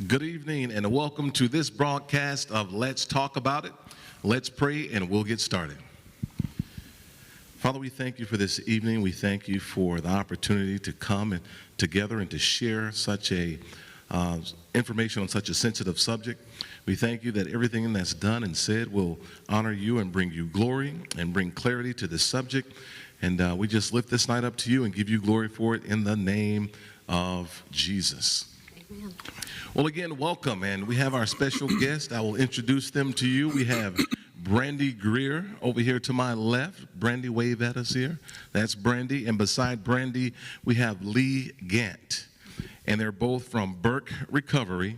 Good evening and welcome to this broadcast of Let's Talk About It. Let's pray and we'll get started. Father, we thank you for this evening. We thank you for the opportunity to come and together and to share such a information on such a sensitive subject. We thank you that everything that's done and said will honor you and bring you glory and bring clarity to this subject. And we just lift this night up to you and give you glory for it in the name of Jesus. Amen. Well, again, welcome, and we have our special guest. I will introduce them to you. We have Brandy Greer over here to my left. Brandy, wave at us here. That's Brandy, and beside Brandy, we have Lee Gant, and they're both from Burke Recovery.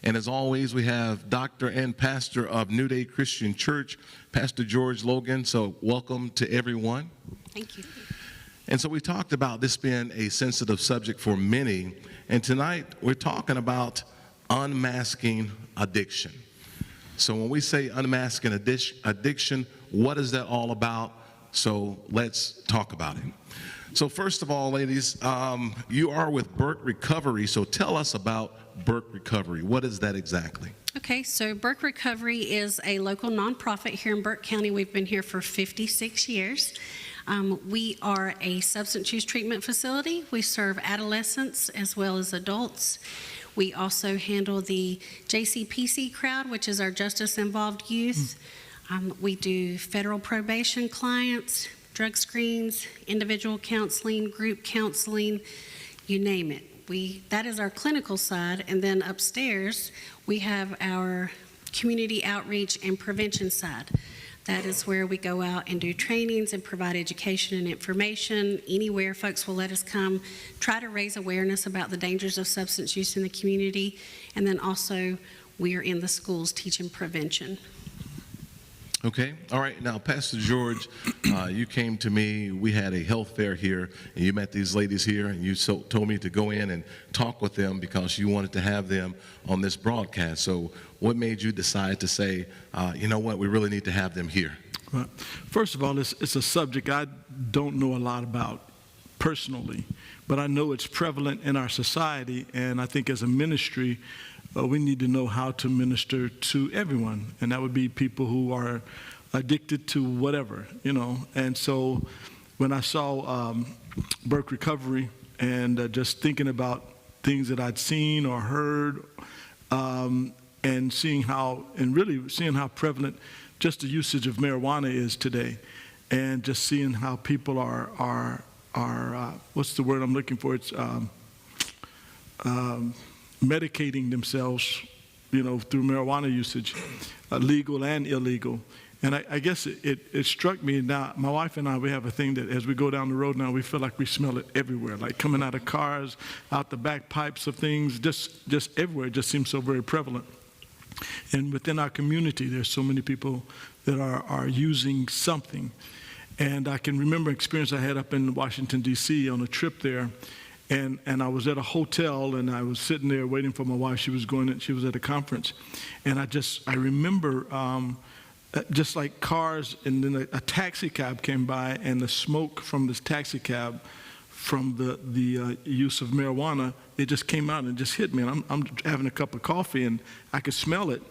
And as always, we have Doctor and Pastor of New Day Christian Church, Pastor George Logan. So welcome to everyone. Thank you. And so we talked about this being a sensitive subject for many, and tonight we're talking about unmasking addiction. So when we say unmasking addiction, what is that all about? So let's talk about it. So first of all, ladies, you are with Burke Recovery, so tell us about Burke Recovery. What is that exactly? Okay, so Burke Recovery is a local nonprofit here in Burke County. We've been here for 56 years. We are a substance use treatment facility. We serve adolescents as well as adults. We also handle the JCPC crowd, which is our justice-involved youth. We do federal probation clients, drug screens, individual counseling, group counseling, you name it. That is our clinical side, and then upstairs we have our community outreach and prevention side. That is where we go out and do trainings and provide education and information. Anywhere folks will let us come, try to raise awareness about the dangers of substance use in the community, and then also we are in the schools teaching prevention. Okay, all right. Now, Pastor George, you came to me. We had a health fair here, and you met these ladies here, and you told me to go in and talk with them because you wanted to have them on this broadcast. So what made you decide to say, you know what, we really need to have them here? Well, first of all, it's a subject I don't know a lot about personally, but I know it's prevalent in our society, and I think as a ministry, we need to know how to minister to everyone, and that would be people who are addicted to whatever, you know. And so when I saw Burke Recovery and just thinking about things that I'd seen or heard, and seeing how prevalent just the usage of marijuana is today, and just seeing how people are what's the word I'm looking for? It's medicating themselves, you know, through marijuana usage, legal and illegal. And I guess it struck me. Now, my wife and I, we have a thing that as we go down the road now, we feel like we smell it everywhere, like coming out of cars, out the back pipes of things, just everywhere. It just seems so very prevalent. And within our community, there's so many people that are using something. And I can remember an experience I had up in Washington, D.C. on a trip there. And I was at a hotel, and I was sitting there waiting for my wife. She was at a conference. And I remember just like cars, and then a taxi cab came by, and the smoke from this taxi cab from the use of marijuana, it just came out and just hit me. And I'm having a cup of coffee, and I could smell it.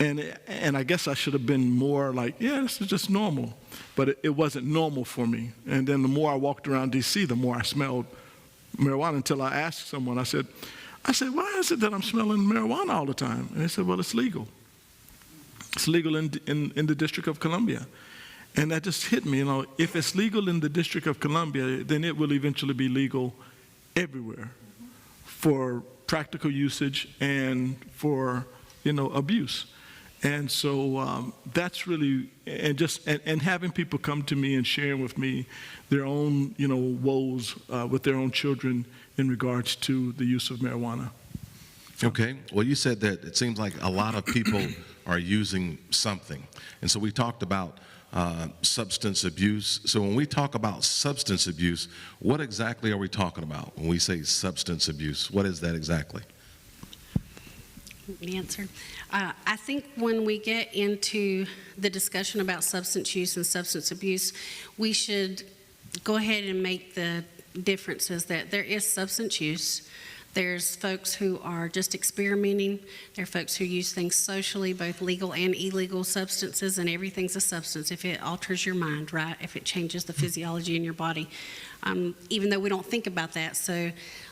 And I guess I should have been more like, yeah, this is just normal. But it wasn't normal for me. And then the more I walked around D.C., the more I smelled marijuana, until I asked someone, I said, why is it that I'm smelling marijuana all the time? And they said, well, it's legal. It's legal in the District of Columbia. And that just hit me, you know, if it's legal in the District of Columbia, then it will eventually be legal everywhere for practical usage and for, you know, abuse. And so that's really, and having people come to me and sharing with me their own, you know, woes with their own children in regards to the use of marijuana. Okay. Well, you said that it seems like a lot of people are using something. And so we talked about substance abuse. So when we talk about substance abuse, what exactly are we talking about when we say substance abuse? What is that exactly? The answer. I think when we get into the discussion about substance use and substance abuse, we should go ahead and make the differences that there is substance use, There's folks who are just experimenting. There are folks who use things socially, both legal and illegal substances, and everything's a substance if it alters your mind, right? If it changes the physiology in your body. Even though we don't think about that. So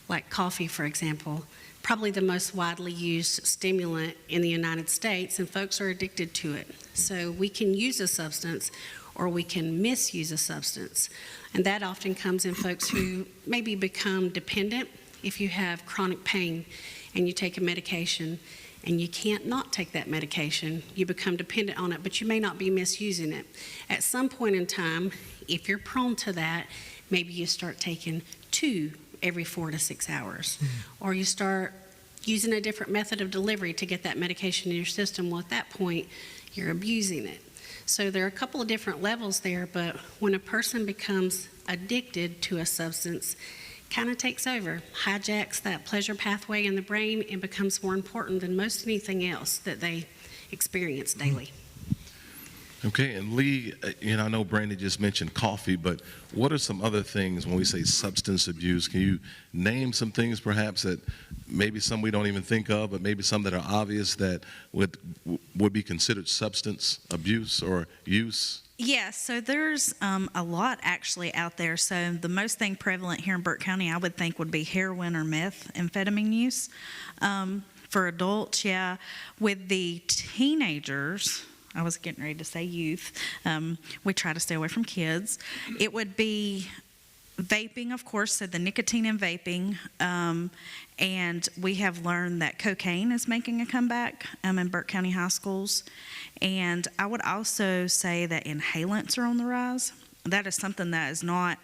like coffee, for example, probably the most widely used stimulant in the United States, and folks are addicted to it. So we can use a substance or we can misuse a substance. And that often comes in folks who maybe become dependent. If you have chronic pain and you take a medication and you can't not take that medication, you become dependent on it, but you may not be misusing it. At some point in time, if you're prone to that, maybe you start taking 2 every 4 to 6 hours, or you start using a different method of delivery to get that medication in your system. Well, at that point, you're abusing it. So there are a couple of different levels there, but when a person becomes addicted to a substance, kind of takes over, hijacks that pleasure pathway in the brain, and becomes more important than most anything else that they experience daily. Okay, and Lee, I know Brandy just mentioned coffee, but what are some other things when we say substance abuse? Can you name some things perhaps that maybe some we don't even think of, but maybe some that are obvious that would be considered substance abuse or use? Yeah, so there's a lot actually out there. So the most thing prevalent here in Burke County, I would think, would be heroin or methamphetamine use. For adults, yeah. With the teenagers, I was getting ready to say youth, we try to stay away from kids. It would be vaping, of course, so the nicotine in vaping. And we have learned that cocaine is making a comeback in Burke County high schools. And I would also say that inhalants are on the rise. That is something that is not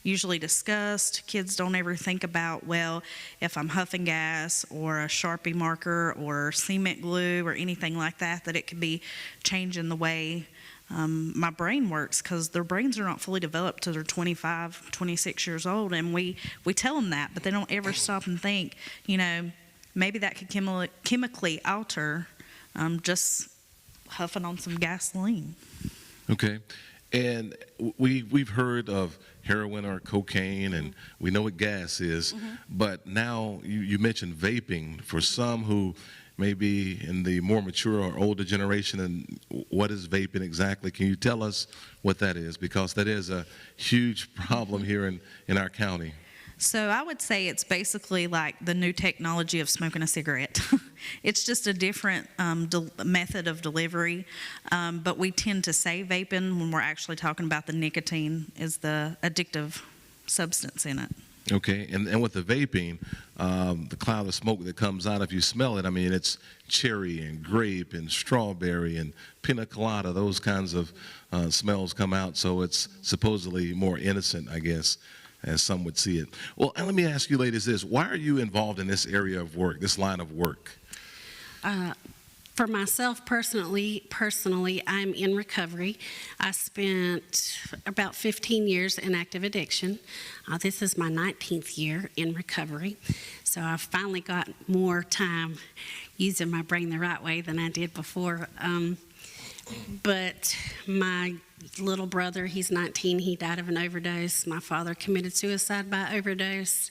usually discussed. Kids don't ever think about, well, if I'm huffing gas or a Sharpie marker or cement glue or anything like that, that it could be changing the way my brain works, because their brains are not fully developed till they're 25, 26 years old. And we tell them that, but they don't ever stop and think, maybe that could chemically alter just huffing on some gasoline. Okay. And we've heard of heroin or cocaine, and we know what gas is, but now you mentioned vaping. For some who may be in the more mature or older generation, and what is vaping exactly? Can you tell us what that is? Because that is a huge problem here in our county. So I would say it's basically like the new technology of smoking a cigarette. It's just a different method of delivery, but we tend to say vaping when we're actually talking about the nicotine is the addictive substance in it. Okay, and with the vaping, the cloud of smoke that comes out, if you smell it, I mean, it's cherry and grape and strawberry and pina colada, those kinds of smells come out, so it's supposedly more innocent, I guess, as some would see it. Well, and let me ask you ladies this. Why are you involved in this area of work, this line of work? For myself personally, I'm in recovery. I spent about 15 years in active addiction. This is my 19th year in recovery. So I've finally got more time using my brain the right way than I did before. But my little brother, he's 19, he died of an overdose. My father committed suicide by overdose.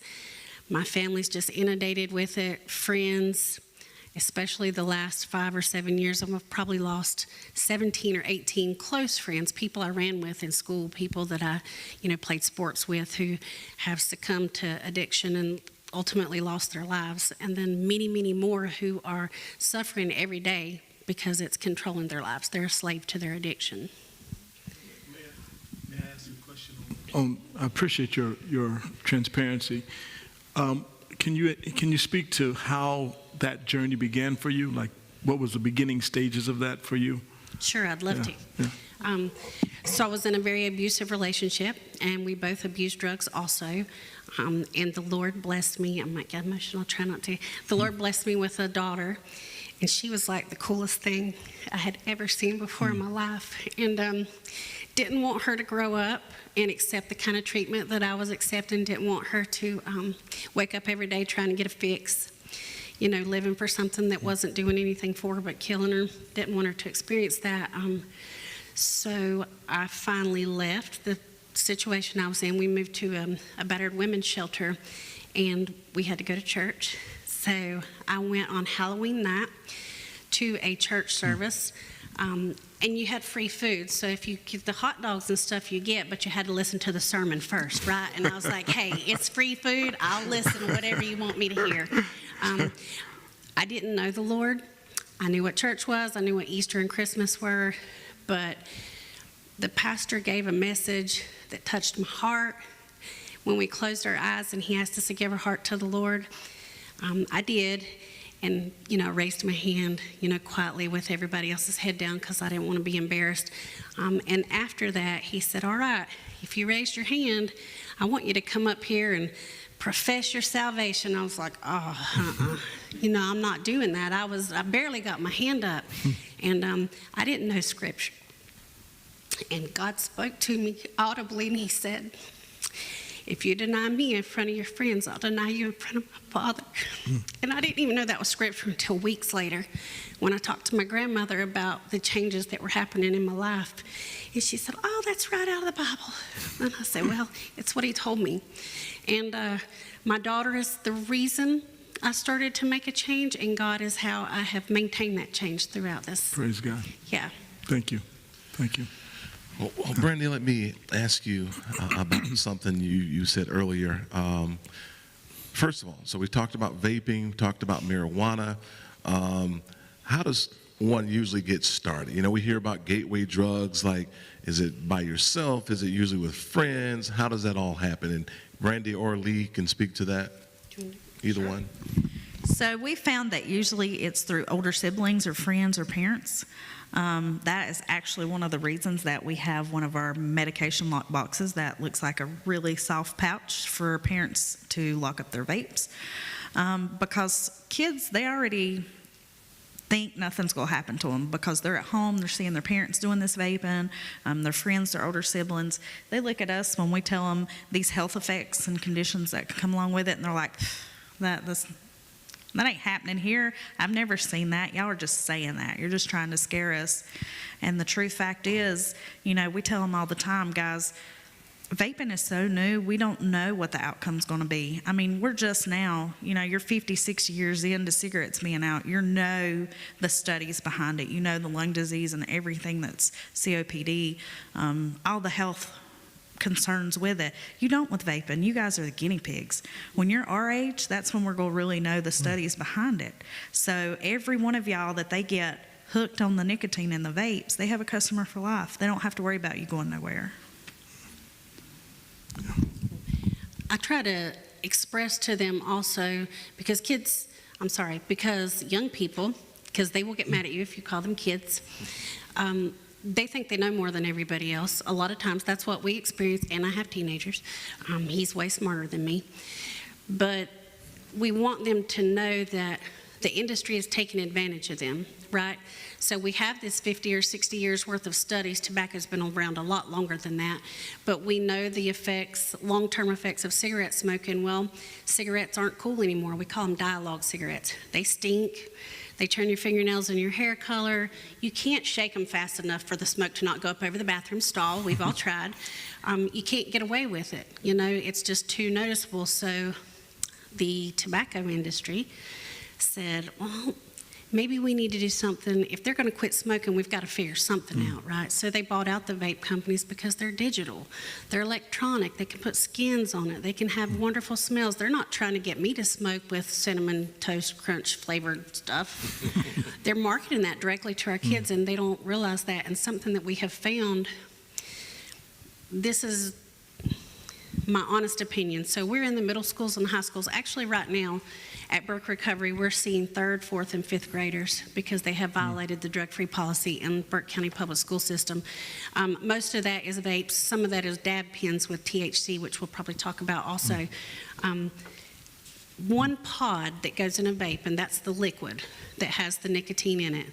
My family's just inundated with it. Friends, especially the last 5 or 7 years, I've probably lost 17 or 18 close friends, people I ran with in school, people that I, played sports with, who have succumbed to addiction and ultimately lost their lives. And then many, many more who are suffering every day because it's controlling their lives. They're a slave to their addiction. May I ask you a question? I appreciate your transparency. Can you speak to how that journey began for you? Like, what was the beginning stages of that for you? Sure, I'd love to. Yeah. So I was in a very abusive relationship, and we both abused drugs also. And the Lord blessed me. I might get emotional, try not to. The Lord blessed me with a daughter, and she was like the coolest thing I had ever seen before in my life. And didn't want her to grow up and accept the kind of treatment that I was accepting. Didn't want her to wake up every day trying to get a fix, living for something that wasn't doing anything for her but killing her. Didn't want her to experience that. So I finally left the situation I was in. We moved to a battered women's shelter, and we had to go to church. So I went on Halloween night to a church service, and you had free food. So if you get the hot dogs and stuff you get, but you had to listen to the sermon first, right? And I was like, hey, it's free food. I'll listen to whatever you want me to hear. I didn't know the Lord. I knew what church was. I knew what Easter and Christmas were. But the pastor gave a message that touched my heart. When we closed our eyes and he asked us to give our heart to the Lord, I did. And, raised my hand, quietly with everybody else's head down because I didn't want to be embarrassed. And after that, he said, all right, if you raised your hand, I want you to come up here and profess your salvation. I was like, I'm not doing that. I barely got my hand up. And I didn't know Scripture. And God spoke to me audibly, and he said, if you deny me in front of your friends, I'll deny you in front of my Father. And I didn't even know that was Scripture until weeks later when I talked to my grandmother about the changes that were happening in my life. And she said, oh, that's right out of the Bible. And I said, well, it's what he told me. And my daughter is the reason I started to make a change, and God is how I have maintained that change throughout this. Praise God. Yeah. Thank you. Thank you. Well, Brandy, let me ask you about something you said earlier. First of all, so we talked about vaping, talked about marijuana. How does one usually get started? We hear about gateway drugs. Like, is it by yourself? Is it usually with friends? How does that all happen? And Brandy or Lee can speak to that. Either Sure. one. So we found that usually it's through older siblings or friends or parents. That is actually one of the reasons that we have one of our medication lock boxes that looks like a really soft pouch for parents to lock up their vapes. Because kids, they already think nothing's going to happen to them because they're at home, they're seeing their parents doing this vaping, their friends, their older siblings. They look at us when we tell them these health effects and conditions that come along with it, and they're like, that ain't happening here. I've never seen that. Y'all are just saying that. You're just trying to scare us. And the true fact is, we tell them all the time, guys, vaping is so new, we don't know what the outcome's going to be. I mean, we're just now, you're 50, 60 years into cigarettes being out. You know the studies behind it. You know the lung disease and everything that's COPD, all the health concerns with it. You don't with vaping. You guys are the guinea pigs. When you're our age, that's when we're going to really know the studies behind it. So every one of y'all that they get hooked on the nicotine in the vapes, they have a customer for life. They don't have to worry about you going nowhere. I try to express to them also, because young people, because they will get mad at you if you call them kids, they think they know more than everybody else. A lot of times that's what we experience, and I have teenagers. He's way smarter than me. But we want them to know that the industry is taking advantage of them, right? So we have this 50 or 60 years worth of studies. Tobacco's been around a lot longer than that. But we know the effects, long-term effects of cigarette smoking. Well, cigarettes aren't cool anymore. We call them dialogue cigarettes. They stink. They turn your fingernails and your hair color. You can't shake them fast enough for the smoke to not go up over the bathroom stall. We've all tried. You can't get away with it. It's just too noticeable. So the tobacco industry said, well, maybe we need to do something. If they're going to quit smoking, we've got to figure something out, right? So they bought out the vape companies because they're digital. They're electronic. They can put skins on it. They can have wonderful smells. They're not trying to get me to smoke with Cinnamon Toast Crunch flavored stuff. They're marketing that directly to our kids, and they don't realize that. And something that we have found, this is my honest opinion. So we're in the middle schools and high schools. Actually, right now, at Burke Recovery, we're seeing 3rd, 4th, and 5th graders because they have violated the drug-free policy in Burke County Public School System. Most of that is vapes. Some of that is dab pens with THC, which we'll probably talk about also. One pod that goes in a vape, and that's the liquid that has the nicotine in it,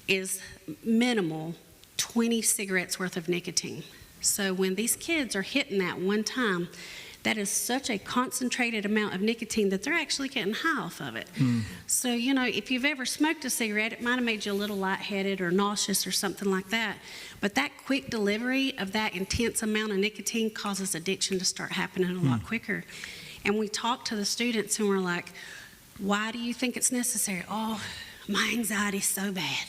is minimal 20 cigarettes worth of nicotine. So when these kids are hitting that one time, that is such a concentrated amount of nicotine that they're actually getting high off of it. So, if you've ever smoked a cigarette, it might have made you a little lightheaded or nauseous or something like that. But that quick delivery of that intense amount of nicotine causes addiction to start happening a lot quicker. And we talk to the students and we're like, why do you think it's necessary? Oh, my anxiety's so bad.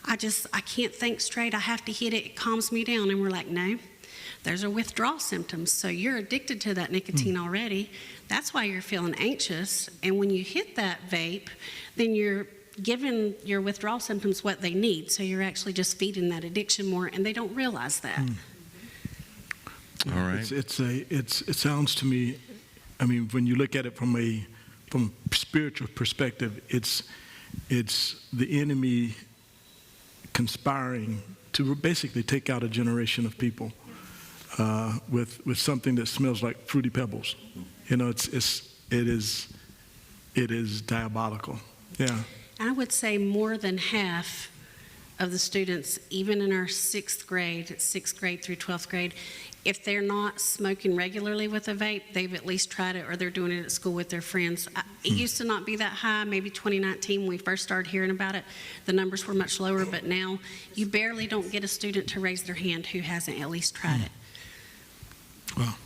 I can't think straight. I have to hit it. It calms me down. And we're like, no, those are withdrawal symptoms. So you're addicted to that nicotine already. That's why you're feeling anxious. And when you hit that vape, then you're giving your withdrawal symptoms what they need. So you're actually just feeding that addiction more, and they don't realize that. All right. It sounds to me, I mean, when you look at it from a spiritual perspective, it's the enemy conspiring to basically take out a generation of people with something that smells like Fruity Pebbles. You know, it is diabolical. Yeah. I would say more than half of the students, even in our sixth grade through 12th grade, if they're not smoking regularly with a vape, they've at least tried it or they're doing it at school with their friends. It used to not be that high. Maybe 2019 when we first started hearing about it, the numbers were much lower, but now you barely don't get a student to raise their hand who hasn't at least tried it. Well,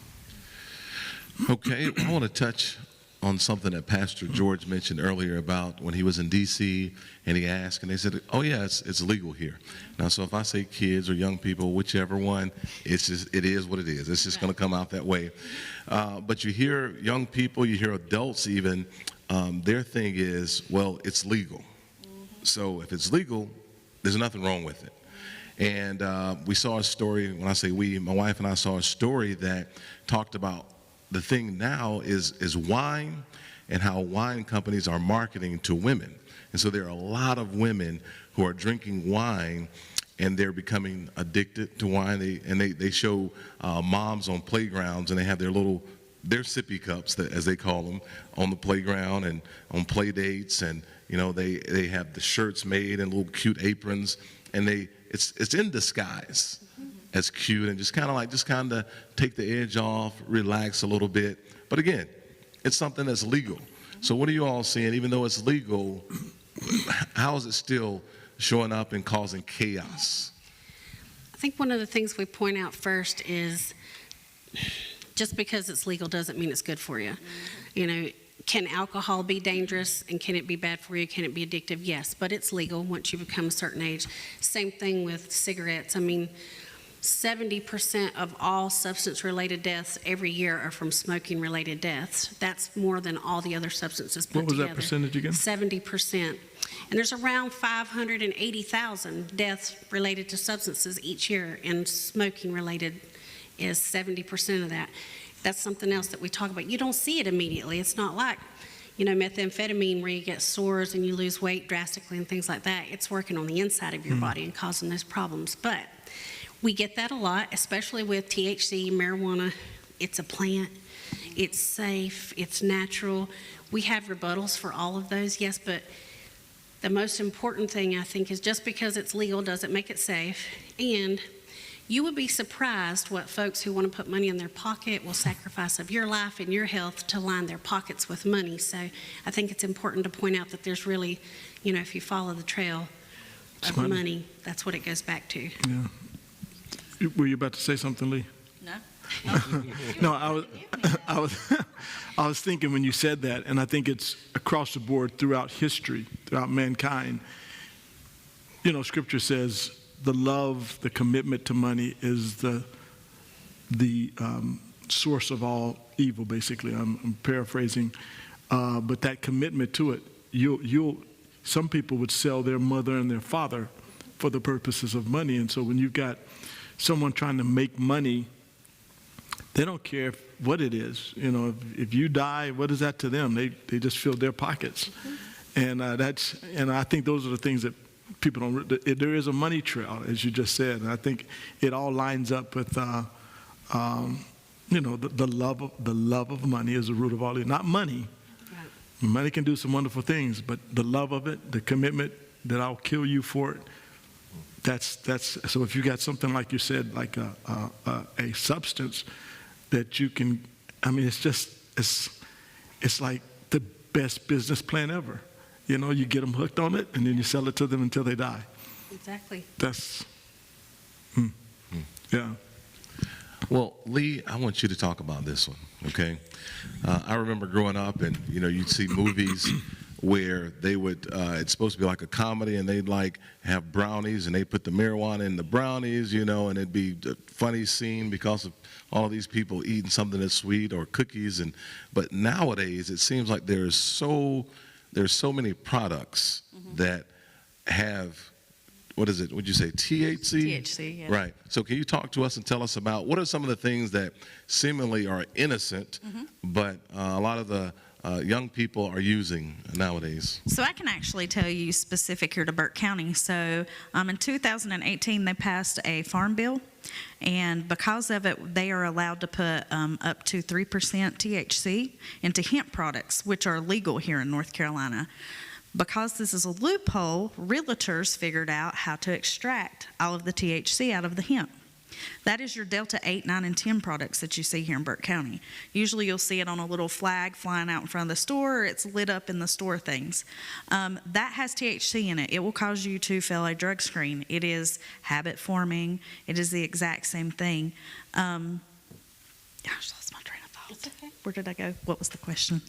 Okay, I want to touch on something that Pastor George mentioned earlier about when he was in D.C. and he asked, and they said, oh yeah, it's legal here. Now, so if I say kids or young people, whichever one, it is what it is. It's just going to come out that way. But you hear young people, you hear adults even, their thing is, well, it's legal. So if it's legal, there's nothing wrong with it. And we saw a story, when I say we, my wife and I saw a story that talked about the thing now is wine and how wine companies are marketing to women. And so there are a lot of women who are drinking wine and they're becoming addicted to wine. They show moms on playgrounds and they have their sippy cups, as they call them, on the playground and on play dates. And, you know, they have the shirts made and little cute aprons, and it's in disguise as cute and just kind of take the edge off, relax a little bit. But again, it's something that's legal. So what are you all seeing? Even though it's legal, how is it still showing up and causing chaos? I think one of the things we point out first is just because it's legal doesn't mean it's good for you. You know, can alcohol be dangerous and can it be bad for you? Can it be addictive? Yes, but it's legal once you become a certain age. Same thing with cigarettes. I mean, 70% of all substance-related deaths every year are from smoking-related deaths. That's more than all the other substances put together. What was that percentage again? 70%. And there's around 580,000 deaths related to substances each year, and smoking-related is 70% of that. That's something else that we talk about. You don't see it immediately. It's not like, you know, methamphetamine where you get sores and you lose weight drastically and things like that. It's working on the inside of your body and causing those problems. But we get that a lot, especially with THC, marijuana. It's a plant. It's safe. It's natural. We have rebuttals for all of those, yes, but the most important thing, I think, is just because it's legal doesn't make it safe. And you would be surprised what folks who want to put money in their pocket will sacrifice of your life and your health to line their pockets with money. So I think it's important to point out that there's really, you know, if you follow the trail of money, that's what it goes back to. Yeah. Were you about to say something, Lee? No. No, I was thinking when you said that, and I think it's across the board throughout history, throughout mankind. You know, Scripture says the love, the commitment to money is the source of all evil. Basically, I'm paraphrasing, but that commitment to it, some people would sell their mother and their father for the purposes of money, and so when you've got someone trying to make money, they don't care what it is. You know, if you die, what is that to them? They just fill their pockets, and I think those are the things that people don't. There is a money trail, as you just said, and I think it all lines up with, you know, the love of money is the root of all evil. Not money. Right. Money can do some wonderful things, but the love of it, the commitment that I'll kill you for it. That's so. If you got something like you said, like a substance that you can, I mean, it's like the best business plan ever. You know, you get them hooked on it, and then you sell it to them until they die. Exactly. That's, yeah. Well, Lee, I want you to talk about this one, okay? I remember growing up, and you'd see movies where they would, it's supposed to be like a comedy, and they'd like have brownies, and they put the marijuana in the brownies, and it'd be a funny scene because of all of these people eating something that's sweet or cookies, but nowadays it seems like there's so many products that have, what is it? Would you say THC? THC, yes. Right. So can you talk to us and tell us about what are some of the things that seemingly are innocent, but a lot of the young people are using nowadays? So I can actually tell you specific here to Burke County. So in 2018, they passed a farm bill, and because of it, they are allowed to put up to 3% THC into hemp products, which are legal here in North Carolina. Because this is a loophole, realtors figured out how to extract all of the THC out of the hemp. That is your Delta 8, 9, and 10 products that you see here in Burke County. Usually you'll see it on a little flag flying out in front of the store, or it's lit up in the store things. That has THC in it. It will cause you to fail a drug screen. It is habit forming. It is the exact same thing. I just lost my train of thought. It's okay. Where did I go? What was the question?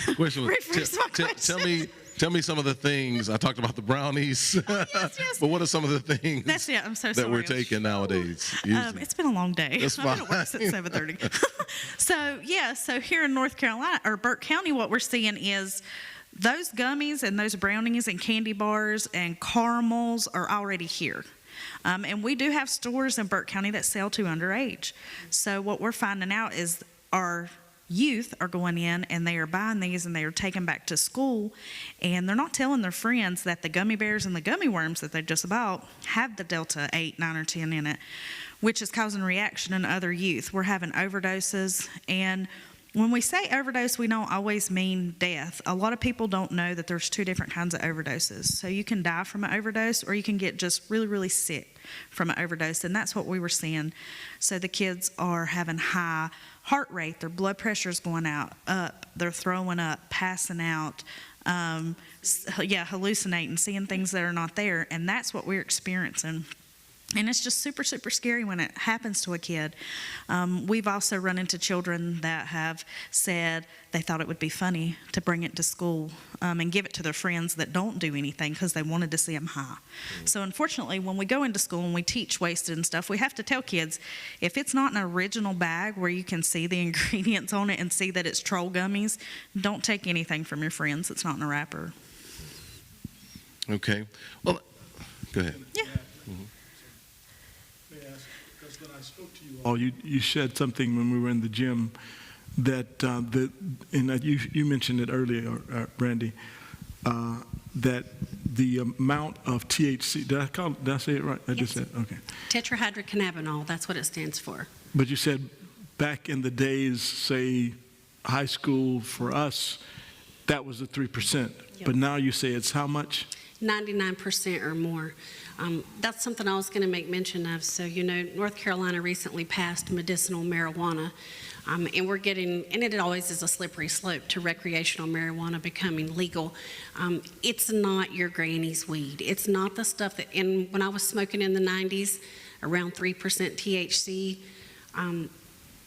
The question was, Rephrase my question. Tell me some of the things. I talked about the brownies, yes. but what are some of the things That's it. I'm so that sorry. we're taking nowadays? using? It's been a long day. That's I've been at fine. work since 7:30. So here in North Carolina, or Burke County, what we're seeing is those gummies and those brownies and candy bars and caramels are already here. And we do have stores in Burke County that sell to underage. So what we're finding out is our youth are going in and they are buying these and they are taking back to school, and they're not telling their friends that the gummy bears and the gummy worms that they just bought have the Delta 8, 9, or 10 in it, which is causing reaction in other youth. We're having overdoses, and when we say overdose, we don't always mean death. A lot of people don't know that there's two different kinds of overdoses. So you can die from an overdose, or you can get just really, really sick from an overdose, and that's what we were seeing. So the kids are having high heart rate, their blood pressure's going up, they're throwing up, passing out, hallucinating, seeing things that are not there, and that's what we're experiencing. And it's just super, super scary when it happens to a kid. We've also run into children that have said they thought it would be funny to bring it to school and give it to their friends that don't do anything because they wanted to see them high. So unfortunately, when we go into school and we teach wasted and stuff, we have to tell kids, if it's not an original bag where you can see the ingredients on it and see that it's troll gummies, don't take anything from your friends that's not in a wrapper. Okay. Well, go ahead. Yeah. Because when I spoke to you all, you said something when we were in the gym that you mentioned it earlier, Brandy, that the amount of THC. Did I say it right? I just said okay. Tetrahydrocannabinol, that's what it stands for. But you said back in the days, say high school for us, that was the 3%. Yep. But now you say it's how much? 99% or more. That's something I was going to make mention of. So, North Carolina recently passed medicinal marijuana, and we're getting, and it always is a slippery slope to recreational marijuana becoming legal. It's not your granny's weed. It's not the stuff that, and when I was smoking in the 90s, around 3% THC,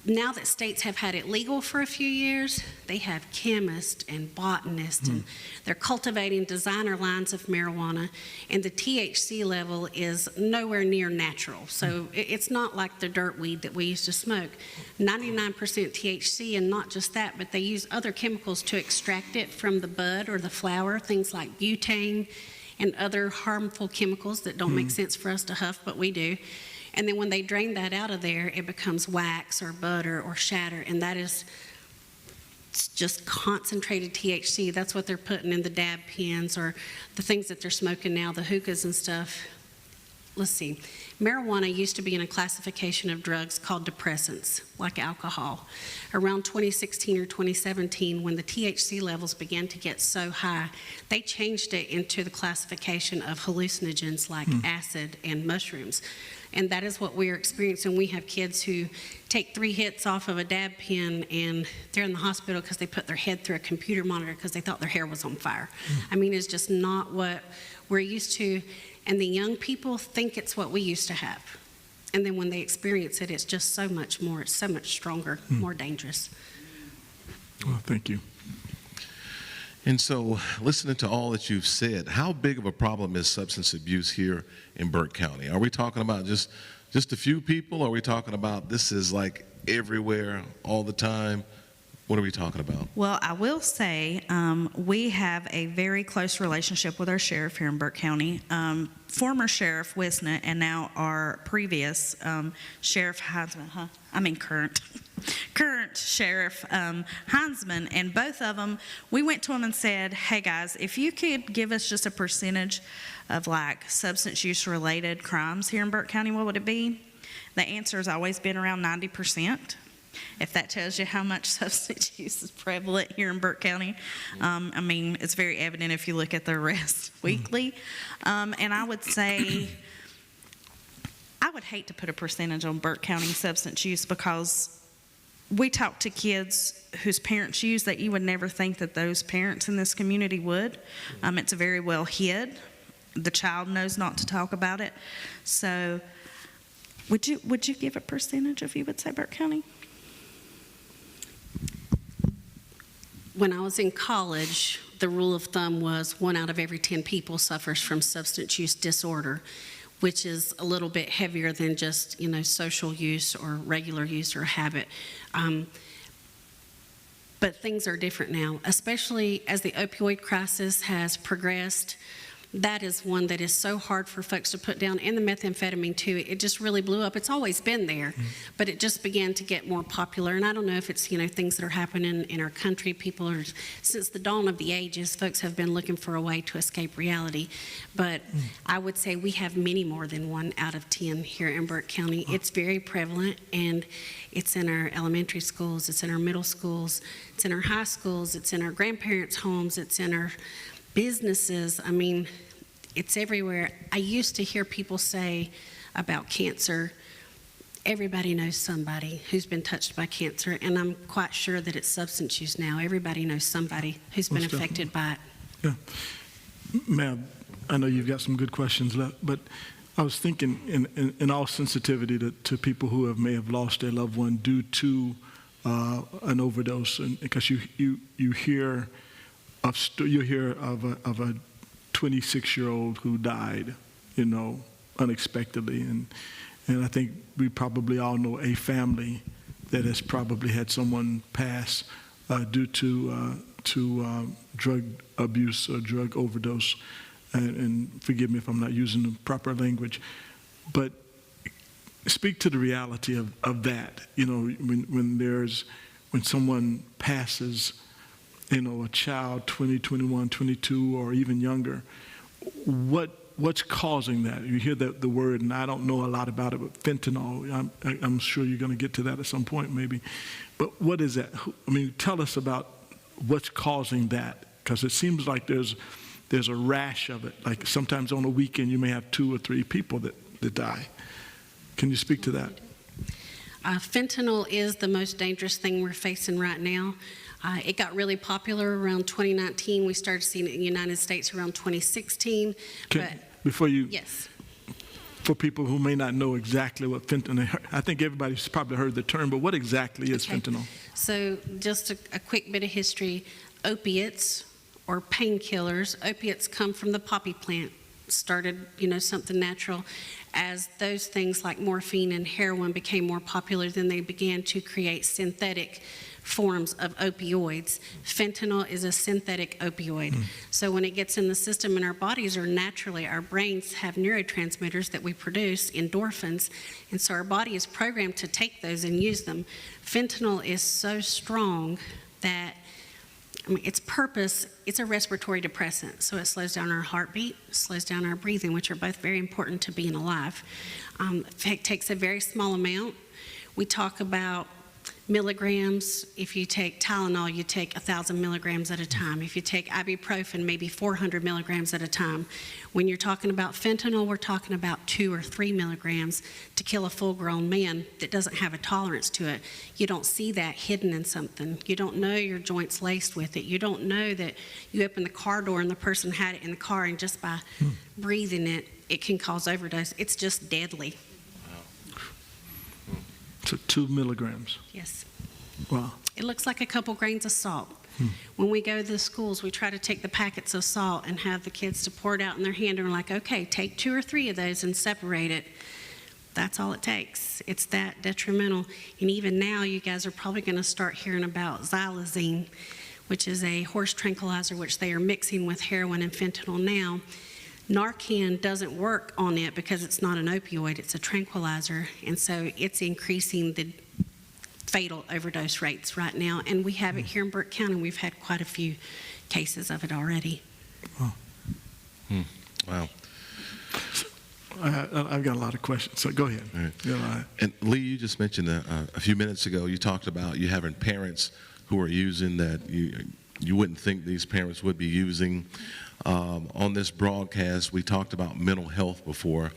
now that states have had it legal for a few years, they have chemists and botanists, and they're cultivating designer lines of marijuana, and the THC level is nowhere near natural. So it's not like the dirt weed that we used to smoke. 99% THC, and not just that, but they use other chemicals to extract it from the bud or the flower, things like butane and other harmful chemicals that don't make sense for us to huff, but we do. And then when they drain that out of there, it becomes wax or butter or shatter, and that is just concentrated THC. That's what they're putting in the dab pens or the things that they're smoking now, the hookahs and stuff. Let's see. Marijuana used to be in a classification of drugs called depressants, like alcohol. Around 2016 or 2017, when the THC levels began to get so high, they changed it into the classification of hallucinogens like acid and mushrooms. And that is what we're experiencing. We have kids who take 3 hits off of a dab pen and they're in the hospital because they put their head through a computer monitor because they thought their hair was on fire. I mean, it's just not what we're used to. And the young people think it's what we used to have. And then when they experience it, it's just so much more, it's so much stronger, more dangerous. Well, thank you. And so, listening to all that you've said, how big of a problem is substance abuse here in Burke County? Are we talking about just a few people? Are we talking about this is like everywhere, all the time? What are we talking about? Well, I will say we have a very close relationship with our sheriff here in Burke County. Former Sheriff Wisnett and now our previous Sheriff Heinzman, current Sheriff Heinzman, and both of them, we went to them and said, hey guys, if you could give us just a percentage of like substance use related crimes here in Burke County, what would it be? The answer has always been around 90%. If that tells you how much substance use is prevalent here in Burke County. I mean, it's very evident if you look at the arrests weekly. And I would say, I would hate to put a percentage on Burke County substance use because we talk to kids whose parents use that you would never think that those parents in this community would. It's very well hid. The child knows not to talk about it. So would you give a percentage if you would say Burke County? When I was in college, the rule of thumb was 1 out of every 10 people suffers from substance use disorder, which is a little bit heavier than just, social use or regular use or habit. But things are different now, especially as the opioid crisis has progressed. That is one that is so hard for folks to put down, and the methamphetamine too. It just really blew up. It's always been there, but it just began to get more popular. And I don't know if it's things that are happening in our country. People are, since the dawn of the ages, folks have been looking for a way to escape reality. But I would say we have many more than 1 out of 10 here in Burke County. It's very prevalent, and it's in our elementary schools, it's in our middle schools, it's in our high schools, it's in our grandparents' homes, it's in our businesses. I mean, it's everywhere. I used to hear people say about cancer, everybody knows somebody who's been touched by cancer, and I'm quite sure that it's substance use now. Everybody knows somebody who's been affected by it. Yeah. Ma'am, I know you've got some good questions left, but I was thinking in all sensitivity to people who may have lost their loved one due to an overdose, and because you hear of a 26-year-old who died, unexpectedly, and I think we probably all know a family that has probably had someone pass due to drug abuse or drug overdose, and forgive me if I'm not using the proper language, but speak to the reality of that. When someone passes, a child 20, 21, 22, or even younger, what's causing that? You hear the word, and I don't know a lot about it, but fentanyl. I'm sure you're going to get to that at some point, maybe. But what is that? Tell us about what's causing that, because it seems like there's a rash of it. Like sometimes on a weekend, you may have 2 or 3 people that die. Can you speak to that? Fentanyl is the most dangerous thing we're facing right now. It got really popular around 2019. We started seeing it in the United States around 2016. Yes. For people who may not know exactly what fentanyl, I think everybody's probably heard the term, but what exactly is fentanyl? So just a quick bit of history. Opiates or painkillers, opiates come from the poppy plant. Started, something natural. As those things like morphine and heroin became more popular, then they began to create synthetic forms of opioids. Fentanyl is a synthetic opioid. So when it gets in the system in our bodies, or naturally our brains have neurotransmitters that we produce, endorphins, and so our body is programmed to take those and use them. Fentanyl is so strong that its purpose, it's a respiratory depressant, so it slows down our heartbeat, slows down our breathing, which are both very important to being alive. It takes a very small amount. We talk about milligrams. If you take Tylenol, you take 1,000 milligrams at a time. If you take ibuprofen, maybe 400 milligrams at a time. When you're talking about fentanyl, we're talking about 2 or 3 milligrams to kill a full-grown man that doesn't have a tolerance to it. You don't see that hidden in something. You don't know your joint's laced with it. You don't know that you open the car door and the person had it in the car, and just by breathing it, it can cause overdose. It's just deadly. To 2 milligrams. Yes. Wow. It looks like a couple grains of salt. When we go to the schools, we try to take the packets of salt and have the kids to pour it out in their hand, and we're like, okay, take 2 or 3 of those and separate it. That's all it takes. It's that detrimental. And even now, you guys are probably going to start hearing about xylazine, which is a horse tranquilizer, which they are mixing with heroin and fentanyl now. Narcan doesn't work on it because it's not an opioid, it's a tranquilizer, and so it's increasing the fatal overdose rates right now, and we have it here in Burke County. We've had quite a few cases of it already. Wow. Wow. I've got a lot of questions, so go ahead. All right. You know, And Lee, you just mentioned a few minutes ago, you talked about you having parents who are using that you wouldn't think these parents would be using. On this broadcast, we talked about mental health before,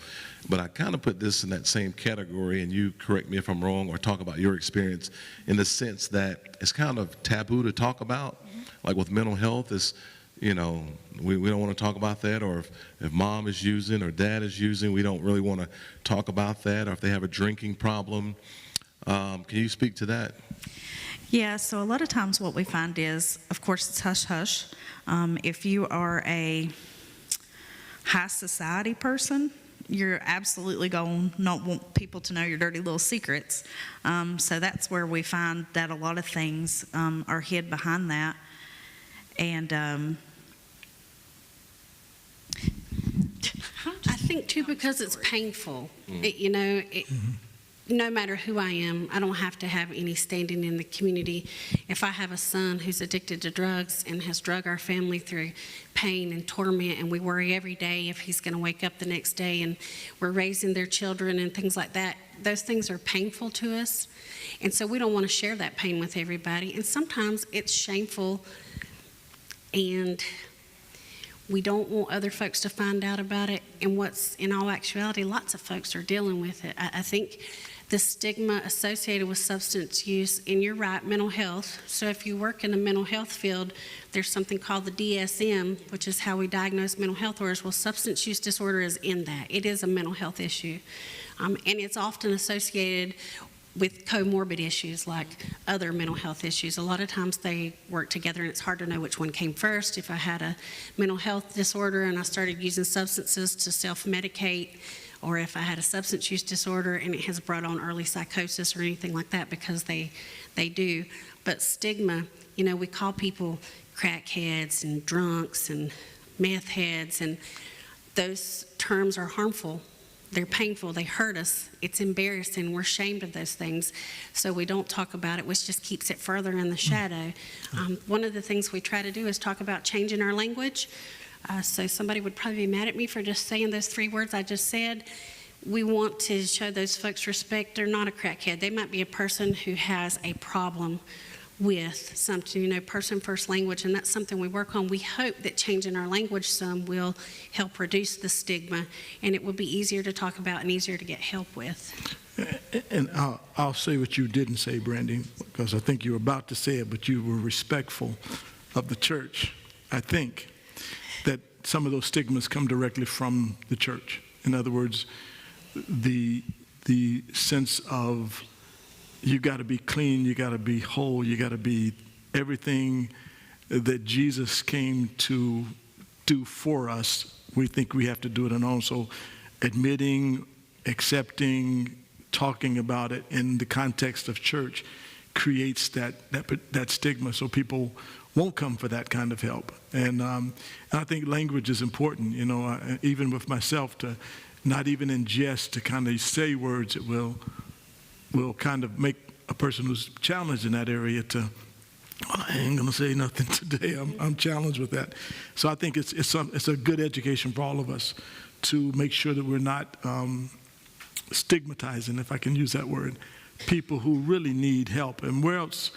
but I kind of put this in that same category, and you correct me if I'm wrong or talk about your experience in the sense that it's kind of taboo to talk about. Like with mental health, is we don't want to talk about that, or if mom is using or dad is using, we don't really want to talk about that, or if they have a drinking problem. Can you speak to that? Yeah, so a lot of times what we find is, of course, it's hush-hush. If you are a high society person, you're absolutely going to not want people to know your dirty little secrets. So that's where we find that a lot of things are hid behind that. And I think, too, because it's painful. No matter who I am, I don't have to have any standing in the community. If I have a son who's addicted to drugs and has drug our family through pain and torment, and we worry every day if he's going to wake up the next day, and we're raising their children and things like that, those things are painful to us. And so we don't want to share that pain with everybody. And sometimes it's shameful, and we don't want other folks to find out about it. And what's in all actuality, lots of folks are dealing with it. I think the stigma associated with substance use, and you're right, mental health. So if you work in the mental health field, there's something called the DSM, which is how we diagnose mental health orders. Well, substance use disorder is in that. It is a mental health issue. And it's often associated with comorbid issues like other mental health issues. A lot of times they work together, and it's hard to know which one came first. If I had a mental health disorder and I started using substances to self-medicate, or if I had a substance use disorder and it has brought on early psychosis or anything like that, because they do. But stigma, we call people crackheads and drunks and meth heads, and those terms are harmful. They're painful. They hurt us. It's embarrassing. We're ashamed of those things. So we don't talk about it, which just keeps it further in the shadow. One of the things we try to do is talk about changing our language. So somebody would probably be mad at me for just saying those 3 words I just said. We want to show those folks respect. They're not a crackhead. They might be a person who has a problem with something, person first language, and that's something we work on. We hope that changing our language some will help reduce the stigma, and it will be easier to talk about and easier to get help with. And I'll say what you didn't say, Brandy, because I think you were about to say it, but you were respectful of the church. I think that some of those stigmas come directly from the church. In other words, the sense of you got to be clean, you got to be whole, you got to be everything that Jesus came to do for us. We think we have to do it on our own. So admitting, accepting, talking about it in the context of church creates that stigma, so people won't come for that kind of help. And I think language is important, even with myself, to not even in jest to kind of say words that will kind of make a person who's challenged in that area to, I ain't gonna say nothing today. I'm challenged with that. So I think it's a good education for all of us to make sure that we're not stigmatizing, if I can use that word, people who really need help. And where else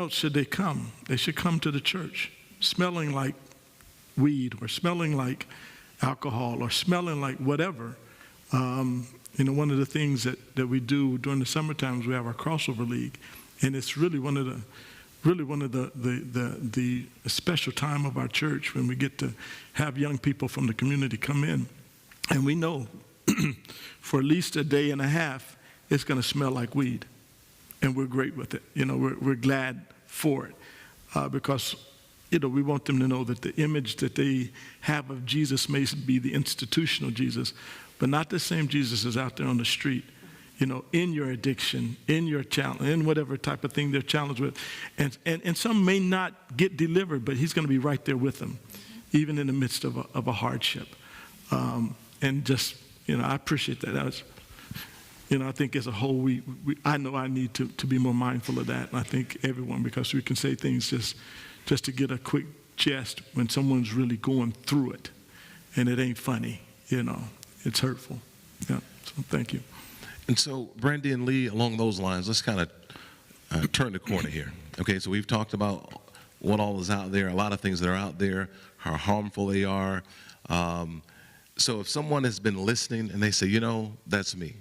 should they come? They should come to the church, smelling like weed or smelling like alcohol or smelling like whatever. One of the things that we do during the summer times, we have our crossover league, and it's really one of the special time of our church when we get to have young people from the community come in, and we know for at least a day and a half it's going to smell like weed. And we're great with it. We're glad for it because, we want them to know that the image that they have of Jesus may be the institutional Jesus, but not the same Jesus is out there on the street, in your addiction, in your challenge, in whatever type of thing they're challenged with. And some may not get delivered, but he's going to be right there with them, even in the midst of a hardship. And just, I appreciate that. I think as a whole, I know I need to be more mindful of that. And I think everyone, because we can say things just to get a quick jest when someone's really going through it. And it ain't funny, it's hurtful. Yeah, so thank you. And so, Brandy and Lee, along those lines, let's kind of turn the corner here. Okay, so we've talked about what all is out there, a lot of things that are out there, how harmful they are. So if someone has been listening and they say, that's me.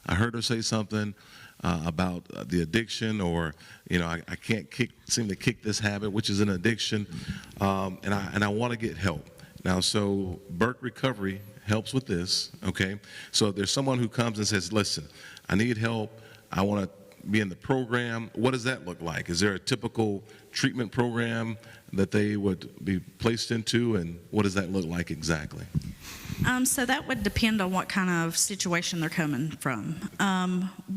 I heard her say something about the addiction, or I can't seem to kick this habit, which is an addiction, and I want to get help. Now, so Burke Recovery helps with this. Okay, so if there's someone who comes and says, "Listen, I need help. I want to be in the program." What does that look like? Is there a typical treatment program that they would be placed into, and what does that look like exactly? So that would depend on what kind of situation they're coming from.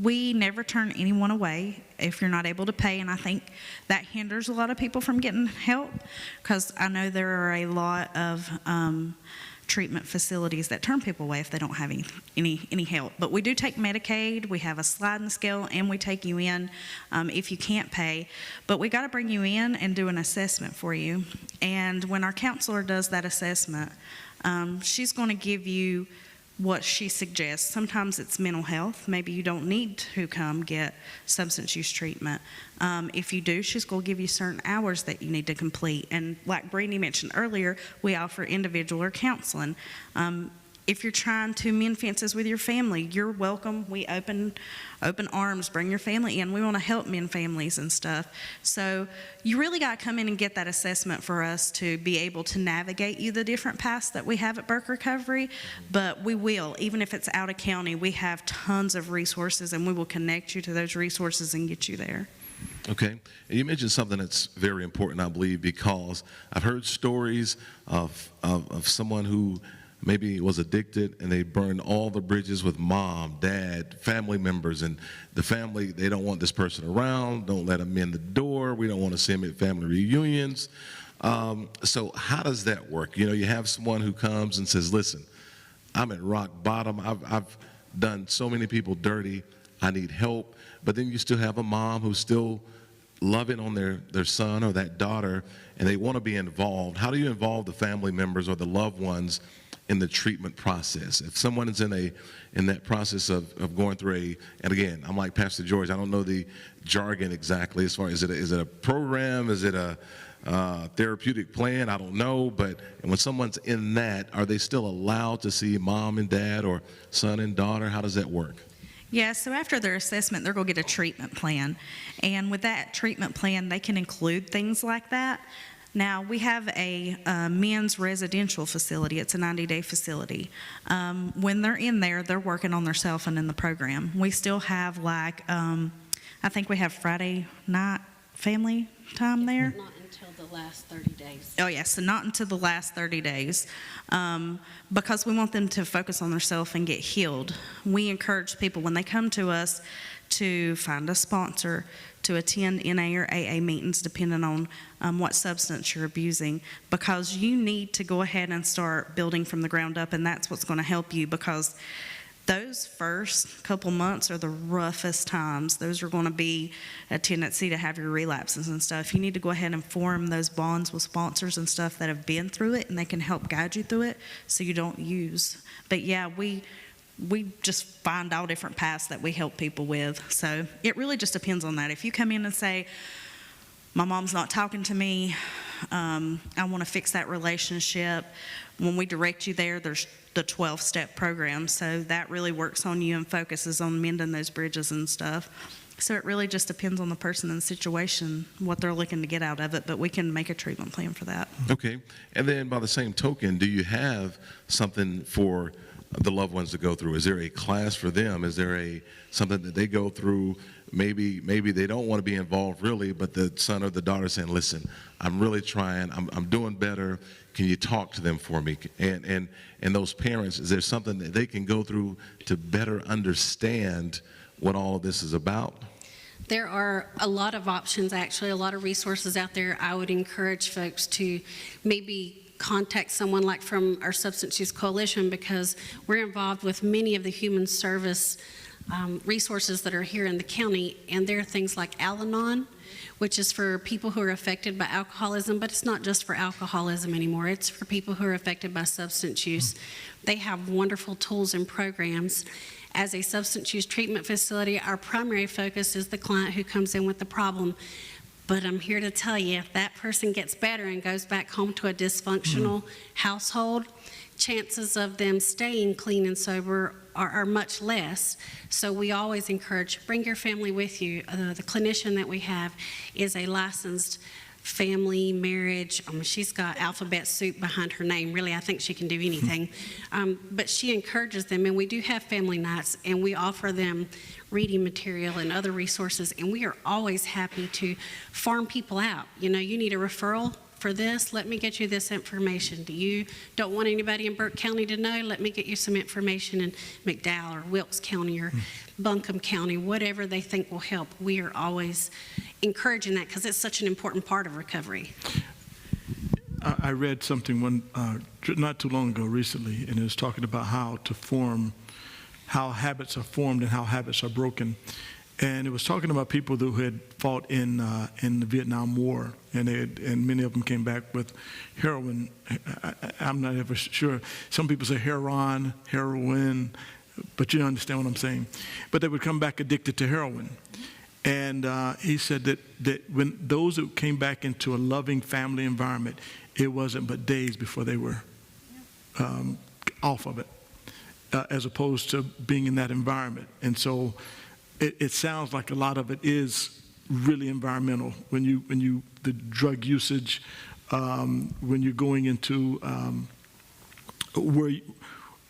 We never turn anyone away if you're not able to pay, and I think that hinders a lot of people from getting help, because I know there are a lot of treatment facilities that turn people away if they don't have any help. But we do take Medicaid, we have a sliding scale, and we take you in if you can't pay. But we got to bring you in and do an assessment for you. And when our counselor does that assessment, she's going to give you what she suggests. Sometimes it's mental health. Maybe you don't need to come get substance use treatment. If you do, she's going to give you certain hours that you need to complete. And like Brittany mentioned earlier, we offer individual counseling. If you're trying to mend fences with your family, you're welcome. We open arms, bring your family in. We want to help mend families and stuff. So you really got to come in and get that assessment for us to be able to navigate you the different paths that we have at Burke Recovery. But we will, even if it's out of county, we have tons of resources, and we will connect you to those resources and get you there. Okay. And you mentioned something that's very important, I believe, because I've heard stories of someone who maybe was addicted, and they burned all the bridges with mom, dad, family members, and the family, they don't want this person around, don't let them in the door, we don't want to see them at family reunions. So how does that work? You have someone who comes and says, "Listen, I'm at rock bottom, I've done so many people dirty, I need help," but then you still have a mom who's still loving on their son or that daughter, and they want to be involved. How do you involve the family members or the loved ones in the treatment process? If someone is in that process of going through and again, I'm like Pastor George, I don't know the jargon exactly as far as, is it a program, is it a therapeutic plan, I don't know, but when someone's in that, are they still allowed to see mom and dad or son and daughter? How does that work? Yeah, so after their assessment, they're going to get a treatment plan. And with that treatment plan, they can include things like that. Now, we have a men's residential facility. It's a 90-day facility. When they're in there, they're working on themselves and in the program. We still have, I think we have Friday night family time there. Not until the last 30 days. Oh, yes, so not until the last 30 days, because we want them to focus on themselves and get healed. We encourage people when they come to us to find a sponsor, to attend NA or AA meetings, depending on what substance you're abusing, because you need to go ahead and start building from the ground up, and that's what's going to help you, because those first couple months are the roughest times. Those are going to be a tendency to have your relapses and stuff. You need to go ahead and form those bonds with sponsors and stuff that have been through it, and they can help guide you through it so you don't use. But yeah, we just find all different paths that we help people with. So it really just depends on that. If you come in and say, "My mom's not talking to me, I want to fix that relationship," when we direct you there, there's the 12-step program. So that really works on you and focuses on mending those bridges and stuff. So it really just depends on the person and the situation, what they're looking to get out of it, but we can make a treatment plan for that. Okay. And then by the same token, do you have something for the loved ones to go through? Is there a class for them? Is there something that they go through? Maybe they don't want to be involved really, but the son or the daughter saying, listen, I'm really trying, I'm doing better. Can you talk to them for me? And those parents, is there something that they can go through to better understand what all of this is about? There are a lot of options, actually, a lot of resources out there. I would encourage folks to maybe contact someone like from our Substance Use Coalition, because we're involved with many of the human service resources that are here in the county, and there are things like Al-Anon, which is for people who are affected by alcoholism, but it's not just for alcoholism anymore. It's for people who are affected by substance use. They have wonderful tools and programs. As a substance use treatment facility, our primary focus is the client who comes in with the problem. But I'm here to tell you, if that person gets better and goes back home to a dysfunctional household, chances of them staying clean and sober are much less. So we always encourage, bring your family with you. The clinician that we have is a licensed family, marriage. She's got alphabet soup behind her name. Really, I think she can do anything. But she encourages them, and we do have family nights, and we offer them reading material and other resources, and we are always happy to farm people out. You know, you need a referral for this, let me get you this information. You don't want anybody in Burke County to know, let me get you some information in McDowell or Wilkes County or Buncombe County, whatever they think will help. We are always encouraging that because it's such an important part of recovery. I read something not too long ago recently, and it was talking about how habits are formed and how habits are broken. And it was talking about people who had fought in the Vietnam War, and many of them came back with heroin. I'm not ever sure. Some people say heroin, but you understand what I'm saying. But they would come back addicted to heroin. And he said that when those who came back into a loving family environment, it wasn't but days before they were off of it, as opposed to being in that environment. And so it sounds like a lot of it is really environmental. The drug usage, when you're going into where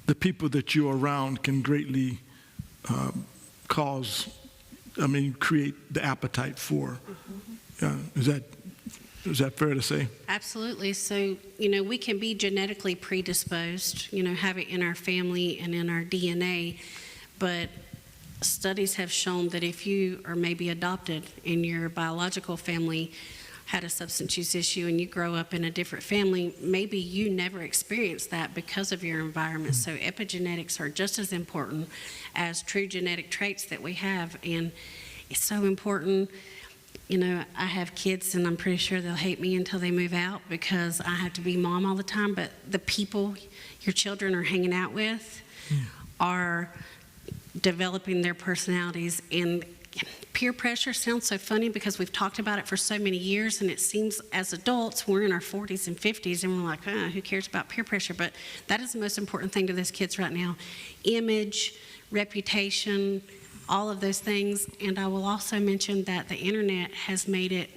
the people that you're around can greatly create the appetite for. Is that fair to say? Absolutely. So, we can be genetically predisposed, have it in our family and in our DNA, but studies have shown that if you are maybe adopted and your biological family had a substance use issue and you grow up in a different family, maybe you never experienced that because of your environment. So epigenetics are just as important as true genetic traits that we have, and it's so important. I have kids, and I'm pretty sure they'll hate me until they move out because I have to be mom all the time, but the people your children are hanging out with are developing their personalities. And peer pressure sounds so funny because we've talked about it for so many years, and it seems as adults we're in our 40s and 50s and we're like, who cares about peer pressure? But that is the most important thing to those kids right now. Image, reputation, all of those things. And I will also mention that the internet has made it,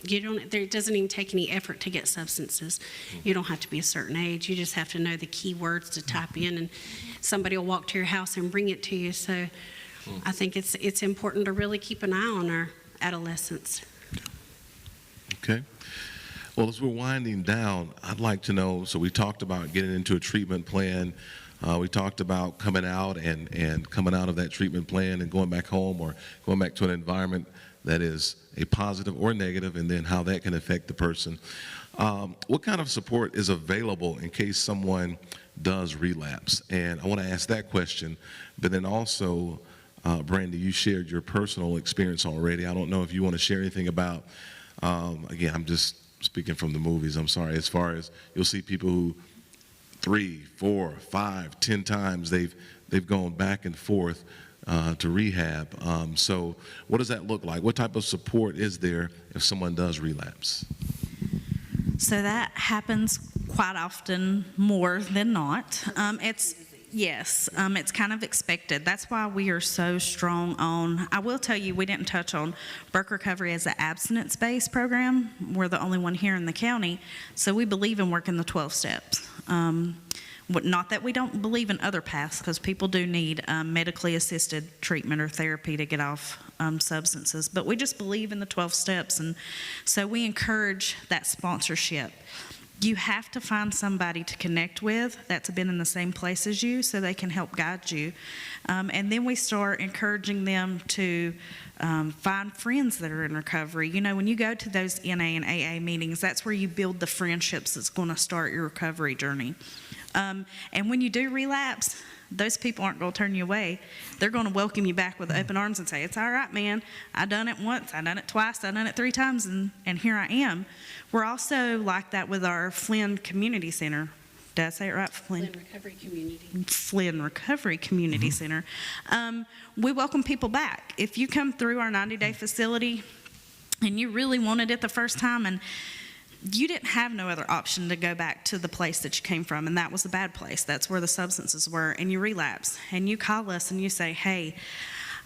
it doesn't even take any effort to get substances. You don't have to be a certain age. You just have to know the key words to type in, and somebody will walk to your house and bring it to you. So I think it's important to really keep an eye on our adolescents. Okay. Well, as we're winding down, I'd like to know, so we talked about getting into a treatment plan. We talked about coming out and coming out of that treatment plan and going back home or going back to an environment that is a positive or negative, and then how that can affect the person. What kind of support is available in case someone does relapse? And I want to ask that question, but then also, Brandy, you shared your personal experience already. I don't know if you want to share anything about, again, I'm just speaking from the movies, I'm sorry, as far as you'll see people who 3, 4, 5, 10 times they've gone back and forth to rehab. So what does that look like? What type of support is there if someone does relapse? So that happens quite often, more than not. It's kind of expected. That's why we are so strong on, I will tell you, we didn't touch on Burke Recovery as an abstinence-based program. We're the only one here in the county, so we believe in working the 12 steps. Not that we don't believe in other paths, because people do need medically assisted treatment or therapy to get off substances, but we just believe in the 12 steps, and so we encourage that sponsorship. You have to find somebody to connect with that's been in the same place as you so they can help guide you. And then we start encouraging them to find friends that are in recovery. You know, when you go to those NA and AA meetings, that's where you build the friendships that's going to start your recovery journey. And when you do relapse, those people aren't going to turn you away. They're going to welcome you back with open arms and say, it's all right, man. I done it once, I done it twice, I done it 3 times, and here I am. We're also like that with our Flynn Community Center. Did I say it right? Flynn Recovery Community. Flynn Recovery Community Center. We welcome people back. If you come through our 90-day facility and you really wanted it the first time and you didn't have no other option to go back to the place that you came from, and that was a bad place. That's where the substances were, and you relapse, and you call us and you say, hey,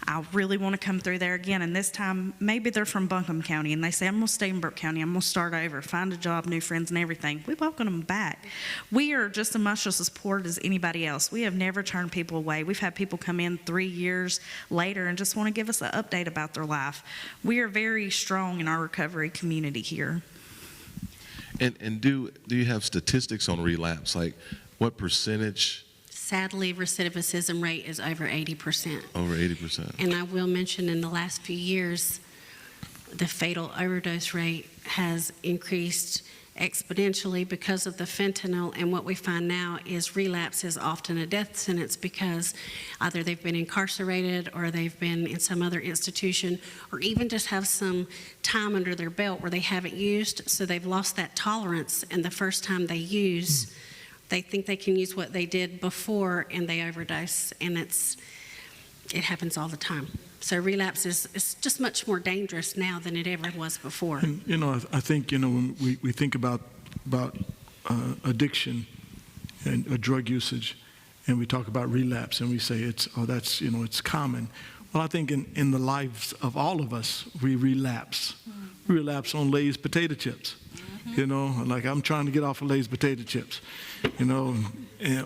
I really want to come through there again, and this time maybe they're from Buncombe County, and they say, I'm going to stay in Burke County, I'm going to start over, find a job, new friends, and everything. We welcome them back. We are just as much as supported as anybody else. We have never turned people away. We've had people come in 3 years later and just want to give us an update about their life. We are very strong in our recovery community here. And do you have statistics on relapse? Like what percentage? Sadly, recidivism rate is over 80%. Over 80%. And I will mention in the last few years, the fatal overdose rate has increased exponentially because of the fentanyl. And what we find now is relapse is often a death sentence because either they've been incarcerated or they've been in some other institution or even just have some time under their belt where they haven't used, so they've lost that tolerance, and the first time they use, they think they can use what they did before and they overdose, and it happens all the time. So relapse is just much more dangerous now than it ever was before. And, I think, when we think about addiction and drug usage, and we talk about relapse, and we say it's common. Well, I think in the lives of all of us, we relapse. We relapse on Lay's potato chips. Like I'm trying to get off of Lay's potato chips,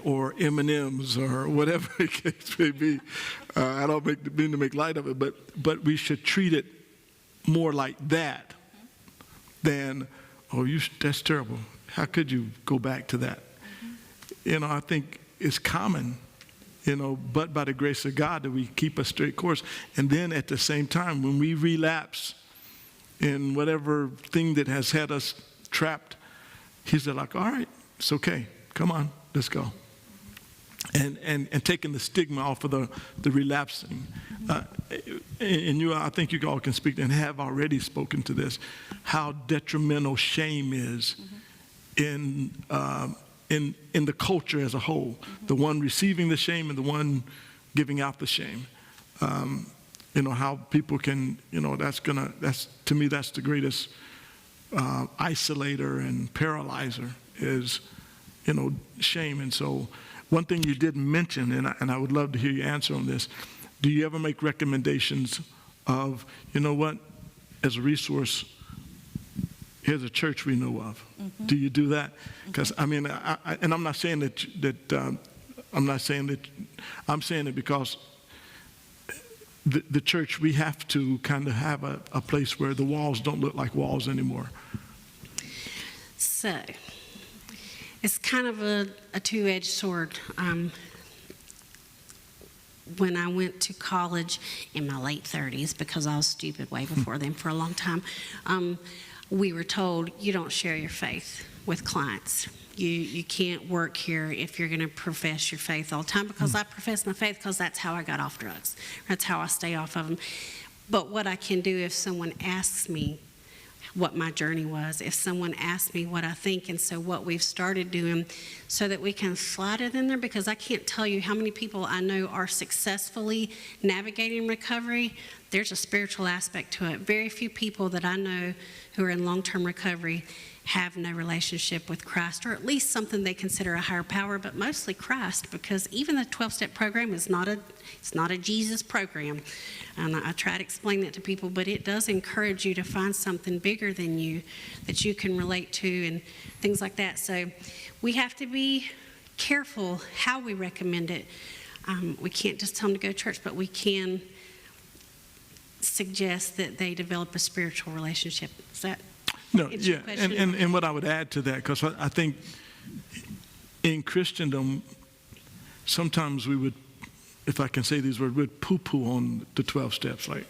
or M&Ms or whatever the case may be. I don't mean to make light of it, but we should treat it more like that than, that's terrible. How could you go back to that? I think it's common, but by the grace of God that we keep a straight course. And then at the same time, when we relapse in whatever thing that has had us trapped, he's like, all right, it's okay. Come on, let's go. And taking the stigma off of the relapsing. And I think you all can speak and have already spoken to this, how detrimental shame is in the culture as a whole. The one receiving the shame and the one giving out the shame. How people can, to me, that's the greatest isolator and paralyzer is, shame. And so one thing you didn't mention, and I would love to hear your answer on this, do you ever make recommendations of, as a resource, here's a church we know of. Do you do that? Because, and I'm not saying I'm saying it because the church, we have to kind of have a place where the walls don't look like walls anymore. So, it's kind of a two-edged sword. When I went to college in my late 30s, because I was stupid way before then for a long time, we were told you don't share your faith with clients. You can't work here if you're going to profess your faith all the time, because I profess my faith because that's how I got off drugs. That's how I stay off of them. But what I can do if someone asks me what my journey was, if someone asks me what I think, and so what we've started doing so that we can slide it in there, because I can't tell you how many people I know are successfully navigating recovery. There's a spiritual aspect to it. Very few people that I know who are in long-term recovery have no relationship with Christ, or at least something they consider a higher power, but mostly Christ, because even the 12-step program is not a Jesus program. And I try to explain that to people, but it does encourage you to find something bigger than you that you can relate to and things like that. So we have to be careful how we recommend it. We can't just tell them to go to church, but we can suggest that they develop a spiritual relationship. Is that No, answer your yeah, question? and what I would add to that, because I think in Christendom, sometimes we would, if I can say these words, we'd poo-poo on the 12 steps. Like,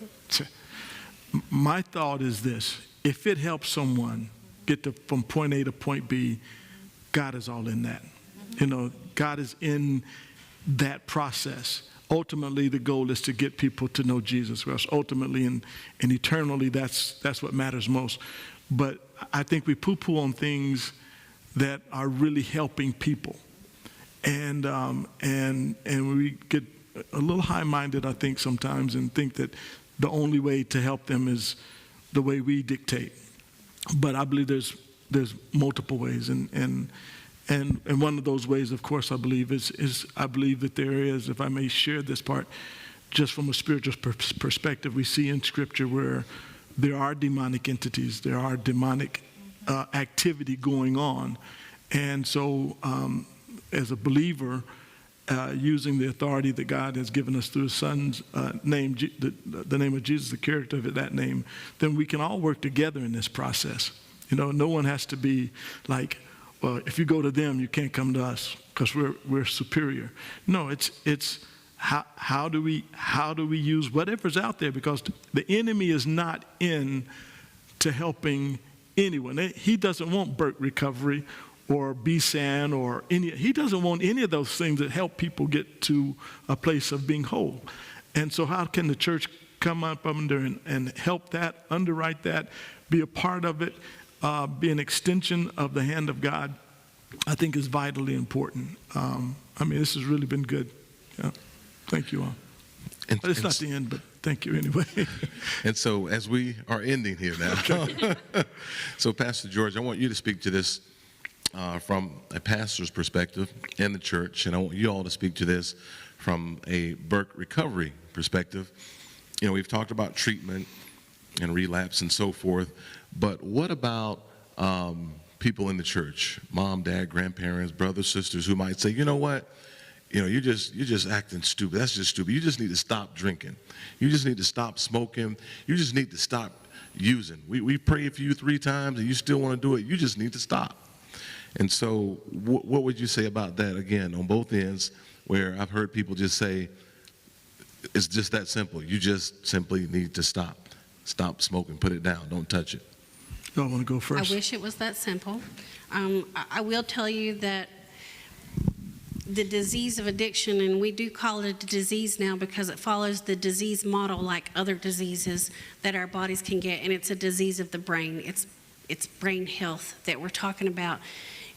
my thought is this: if it helps someone get from point A to point B, God is all in that. You know, God is in that process. Ultimately, the goal is to get people to know Jesus. Whereas ultimately and eternally, that's what matters most. But I think we poo-poo on things that are really helping people, and we get a little high-minded, I think, sometimes, and think that the only way to help them is the way we dictate. But I believe there's multiple ways, and one of those ways, of course, I believe is I believe that there is, if I may share this part, just from a spiritual perspective, we see in Scripture where there are demonic entities, there are demonic activity going on, and so as a believer, using the authority that God has given us through His Son's name, the name of Jesus, the character of that name, then we can all work together in this process. You know, no one has to be like, well, if you go to them, you can't come to us because we're superior. No, it's how do we use whatever's out there, because the enemy is not in to helping anyone. He doesn't want Burke Recovery or BSAN or he doesn't want any of those things that help people get to a place of being whole. And so how can the church come up under and help that, underwrite that, be a part of it, be an extension of the hand of God, I think is vitally important. I mean, this has really been good. Yeah. Thank you all. It's not the end, but thank you anyway. And so as we are ending here now, so Pastor George, I want you to speak to this from a pastor's perspective in the church, and I want you all to speak to this from a Burke recovery perspective. You know, we've talked about treatment and relapse and so forth, but what about people in the church, mom, dad, grandparents, brothers, sisters, who might say, you know what, you know, you're just acting stupid. That's just stupid. You just need to stop drinking. You just need to stop smoking. You just need to stop using. We pray for you 3 times and you still want to do it. You just need to stop. And so what would you say about that, again, on both ends, where I've heard people just say, it's just that simple. You just simply need to stop. Stop smoking. Put it down. Don't touch it. Y'all want to go first? I wish it was that simple. I will tell you that the disease of addiction, and we do call it a disease now because it follows the disease model like other diseases that our bodies can get, and it's a disease of the brain. It's brain health that we're talking about.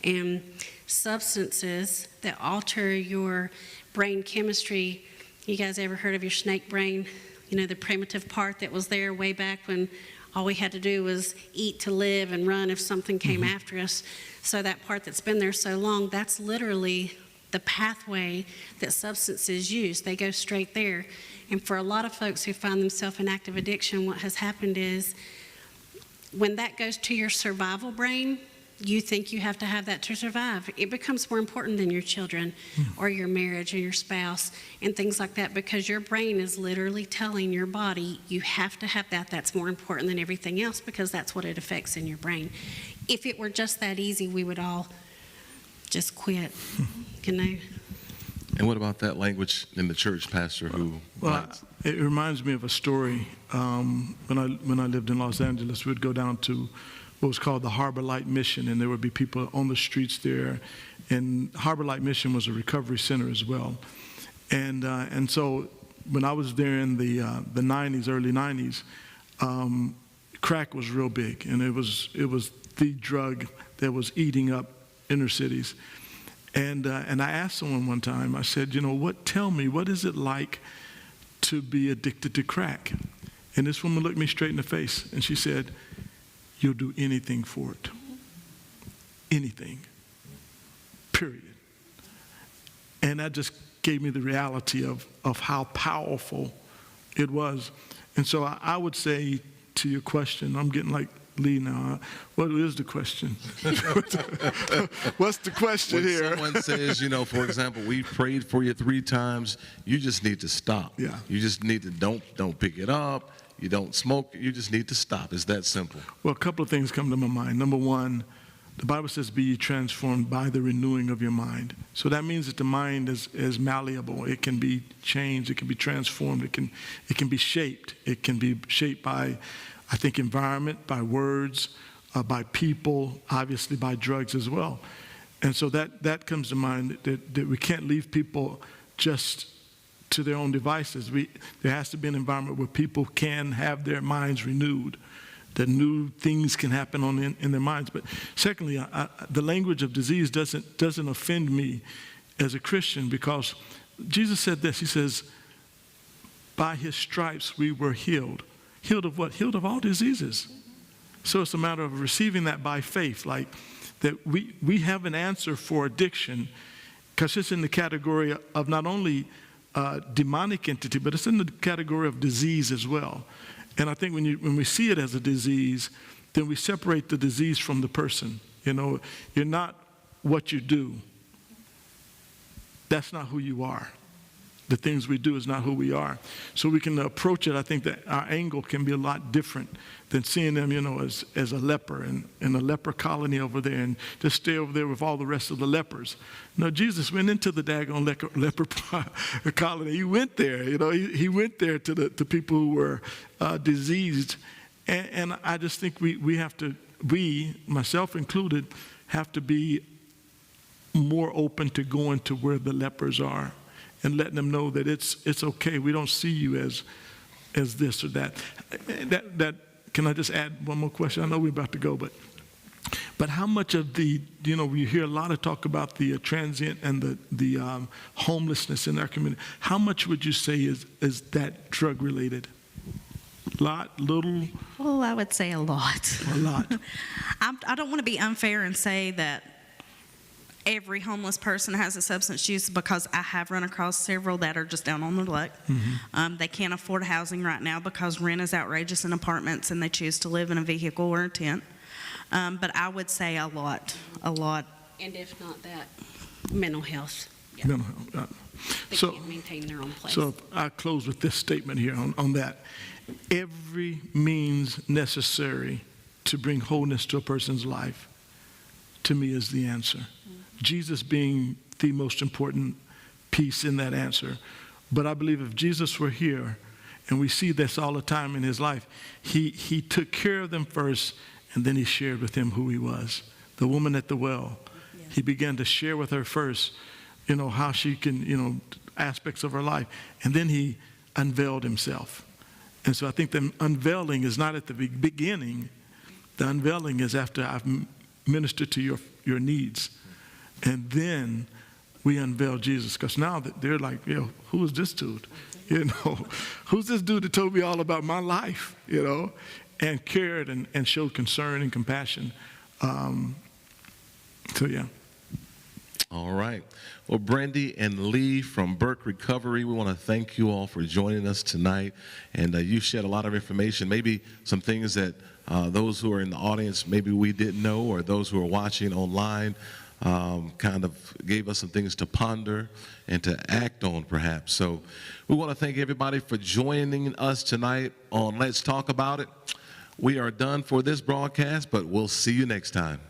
And substances that alter your brain chemistry. You guys ever heard of your snake brain? You know, the primitive part that was there way back when all we had to do was eat to live and run if something came after us. So that part that's been there so long, that's literally the pathway that substances use. They go straight there. And for a lot of folks who find themselves in active addiction, what has happened is when that goes to your survival brain, you think you have to have that to survive. It becomes more important than your children or your marriage or your spouse and things like that, because your brain is literally telling your body you have to have that. That's more important than everything else because that's what it affects in your brain. If it were just that easy, we would all just quit, you know. And what about that language in the church, Pastor, who... Well, it reminds me of a story. When I lived in Los Angeles, we'd go down to what was called the Harbor Light Mission, and there would be people on the streets there. And Harbor Light Mission was a recovery center as well. And so when I was there in the 90s, early 90s, crack was real big, and it was the drug that was eating up inner cities. And I asked someone one time, I said, you know, tell me, what is it like to be addicted to crack? And this woman looked me straight in the face, and she said, you'll do anything for it. Anything. Period. And that just gave me the reality of how powerful it was. And so I would say to your question, I'm getting like Lee now. What is the question? What's the question When here? someone says, for example, we prayed for you 3 times, you just need to stop. Yeah. You just need to don't pick it up. You don't smoke. You just need to stop. It's that simple. Well, a couple of things come to my mind. Number one, the Bible says, be ye transformed by the renewing of your mind. So that means that the mind is malleable. It can be changed. It can be transformed. It can be shaped. It can be shaped by, I think, environment, by words, by people, obviously by drugs as well. And so that comes to mind, that we can't leave people just to their own devices. There has to be an environment where people can have their minds renewed, that new things can happen in their minds. But secondly, the language of disease doesn't offend me as a Christian, because Jesus said this. He says, by his stripes we were healed. Healed of what? Healed of all diseases. So it's a matter of receiving that by faith, like that we have an answer for addiction, because it's in the category of not only demonic entity, but it's in the category of disease as well. And I think when we see it as a disease, then we separate the disease from the person. You're not what you do. That's not who you are. The things we do is not who we are. So we can approach it. I think that our angle can be a lot different than seeing them, as a leper in a leper colony over there and just stay over there with all the rest of the lepers. No, Jesus went into the daggone leper colony. He went there, he went there to people who were diseased. And I just think we have to, myself included, have to be more open to going to where the lepers are and letting them know that it's okay. We don't see you as this or that. Can I just add one more question? I know we're about to go, but how much of the, we hear a lot of talk about the transient and the homelessness in our community. How much would you say is that drug related? Lot, little? Well, I would say a lot. A lot. I don't want to be unfair and say that every homeless person has a substance use, because I have run across several that are just down on their luck. Mm-hmm. They can't afford housing right now because rent is outrageous in apartments, and they choose to live in a vehicle or a tent. But I would say a lot. And if not that, mental health. Yeah. Mental health. They can't maintain their own place. So I close with this statement here on that. Every means necessary to bring wholeness to a person's life, to me, is the answer. Jesus being the most important piece in that answer. But I believe if Jesus were here, and we see this all the time in his life, he took care of them first, and then he shared with them who he was. The woman at the well, he began to share with her first, how she can, aspects of her life. And then he unveiled himself. And so I think the unveiling is not at the beginning. The unveiling is after I've ministered to your needs. And then we unveil Jesus, because now that they're like, who is this dude? Who's this dude that told me all about my life, and cared and showed concern and compassion. So, yeah. All right. Well, Brandy and Lee from Burke Recovery, we want to thank you all for joining us tonight. And you shared a lot of information, maybe some things that those who are in the audience maybe we didn't know, or those who are watching online kind of gave us some things to ponder and to act on, perhaps. So we want to thank everybody for joining us tonight on Let's Talk About It. We are done for this broadcast, but we'll see you next time.